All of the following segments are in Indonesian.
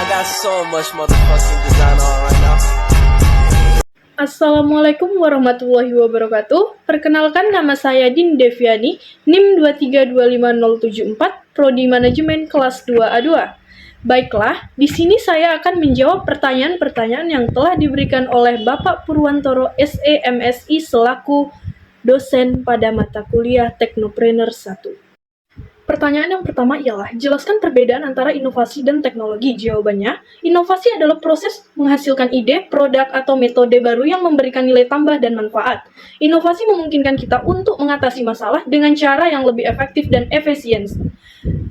got so much motherfucking design on right now. Assalamualaikum warahmatullahi wabarakatuh. Perkenalkan, nama saya Din Deviani, NIM 2325074, Prodi Manajemen kelas 2A2. Baiklah, di sini saya akan menjawab pertanyaan-pertanyaan yang telah diberikan oleh Bapak Purwantoro SE MSI selaku dosen pada mata kuliah Teknopreneur 1. Pertanyaan yang pertama ialah, jelaskan perbedaan antara inovasi dan teknologi. Jawabannya, inovasi adalah proses menghasilkan ide, produk, atau metode baru yang memberikan nilai tambah dan manfaat. Inovasi memungkinkan kita untuk mengatasi masalah dengan cara yang lebih efektif dan efisien.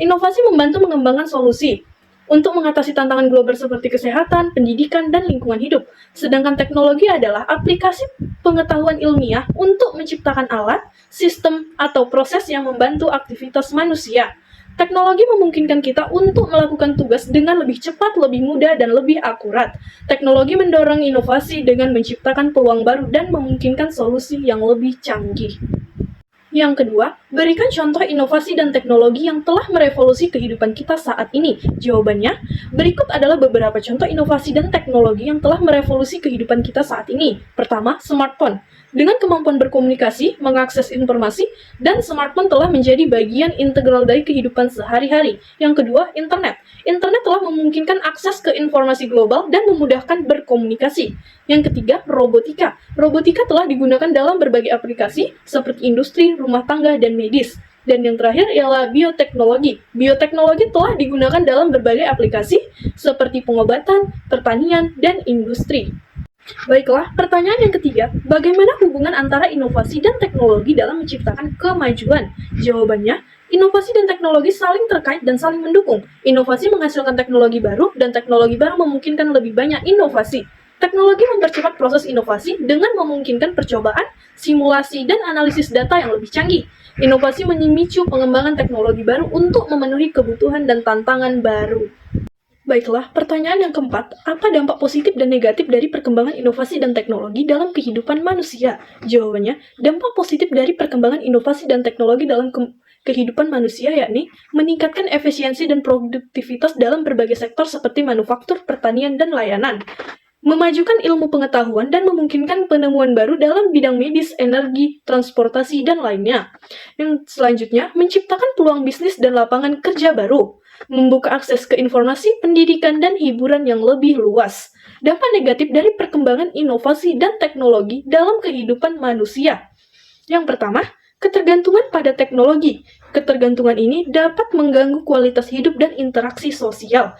Inovasi membantu mengembangkan solusi untuk mengatasi tantangan global seperti kesehatan, pendidikan, dan lingkungan hidup. Sedangkan teknologi adalah aplikasi pengetahuan ilmiah untuk menciptakan alat, sistem, atau proses yang membantu aktivitas manusia. Teknologi memungkinkan kita untuk melakukan tugas dengan lebih cepat, lebih mudah, dan lebih akurat. Teknologi mendorong inovasi dengan menciptakan peluang baru dan memungkinkan solusi yang lebih canggih. Yang kedua, berikan contoh inovasi dan teknologi yang telah merevolusi kehidupan kita saat ini. Jawabannya, berikut adalah beberapa contoh inovasi dan teknologi yang telah merevolusi kehidupan kita saat ini. Pertama, smartphone. Dengan kemampuan berkomunikasi, mengakses informasi, dan smartphone telah menjadi bagian integral dari kehidupan sehari-hari. Yang kedua, internet. Internet telah memungkinkan akses ke informasi global dan memudahkan berkomunikasi. Yang ketiga, robotika. Robotika telah digunakan dalam berbagai aplikasi seperti industri, rumah tangga, dan medis. Dan yang terakhir ialah bioteknologi. Bioteknologi telah digunakan dalam berbagai aplikasi seperti pengobatan, pertanian, dan industri. Baiklah, pertanyaan yang ketiga, bagaimana hubungan antara inovasi dan teknologi dalam menciptakan kemajuan? Jawabannya, inovasi dan teknologi saling terkait dan saling mendukung. Inovasi menghasilkan teknologi baru, dan teknologi baru memungkinkan lebih banyak inovasi. Teknologi mempercepat proses inovasi dengan memungkinkan percobaan, simulasi, dan analisis data yang lebih canggih. Inovasi memicu pengembangan teknologi baru untuk memenuhi kebutuhan dan tantangan baru. Baiklah, pertanyaan yang keempat, apa dampak positif dan negatif dari perkembangan inovasi dan teknologi dalam kehidupan manusia? Jawabannya, dampak positif dari perkembangan inovasi dan teknologi dalam kehidupan manusia yakni meningkatkan efisiensi dan produktivitas dalam berbagai sektor seperti manufaktur, pertanian, dan layanan. Memajukan ilmu pengetahuan dan memungkinkan penemuan baru dalam bidang medis, energi, transportasi, dan lainnya. Yang selanjutnya, menciptakan peluang bisnis dan lapangan kerja baru. Membuka akses ke informasi, pendidikan, dan hiburan yang lebih luas. Dampak negatif dari perkembangan inovasi dan teknologi dalam kehidupan manusia. Yang pertama, ketergantungan pada teknologi. Ketergantungan ini dapat mengganggu kualitas hidup dan interaksi sosial.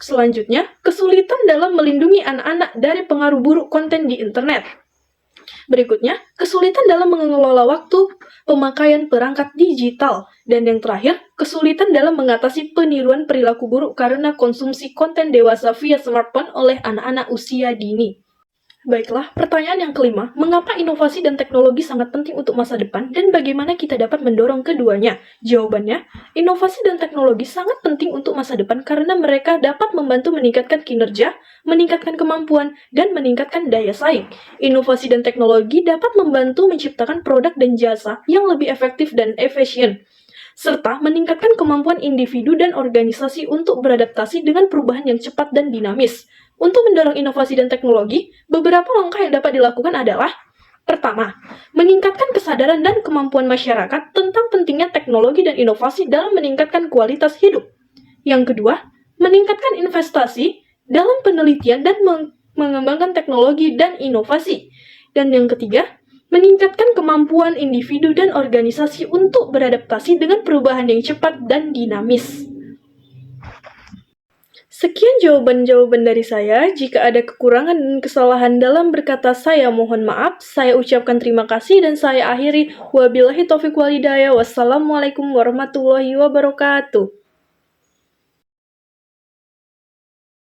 Selanjutnya, kesulitan dalam melindungi anak-anak dari pengaruh buruk konten di internet. Berikutnya, kesulitan dalam mengelola waktu, pemakaian perangkat digital. Dan yang terakhir, kesulitan dalam mengatasi peniruan perilaku buruk karena konsumsi konten dewasa via smartphone oleh anak-anak usia dini. Baiklah, pertanyaan yang kelima, mengapa inovasi dan teknologi sangat penting untuk masa depan dan bagaimana kita dapat mendorong keduanya? Jawabannya, inovasi dan teknologi sangat penting untuk masa depan karena mereka dapat membantu meningkatkan kinerja, meningkatkan kemampuan, dan meningkatkan daya saing. Inovasi dan teknologi dapat membantu menciptakan produk dan jasa yang lebih efektif dan efisien, serta meningkatkan kemampuan individu dan organisasi untuk beradaptasi dengan perubahan yang cepat dan dinamis. Untuk mendorong inovasi dan teknologi, beberapa langkah yang dapat dilakukan adalah: pertama, meningkatkan kesadaran dan kemampuan masyarakat tentang pentingnya teknologi dan inovasi dalam meningkatkan kualitas hidup. Yang kedua, meningkatkan investasi dalam penelitian dan mengembangkan teknologi dan inovasi. Dan yang ketiga, meningkatkan kemampuan individu dan organisasi untuk beradaptasi dengan perubahan yang cepat dan dinamis. Sekian jawaban-jawaban dari saya. Jika ada kekurangan dan kesalahan dalam berkata, saya mohon maaf. Saya ucapkan terima kasih dan saya akhiri. Wabillahi taufiq wal hidayah. Wassalamualaikum warahmatullahi wabarakatuh.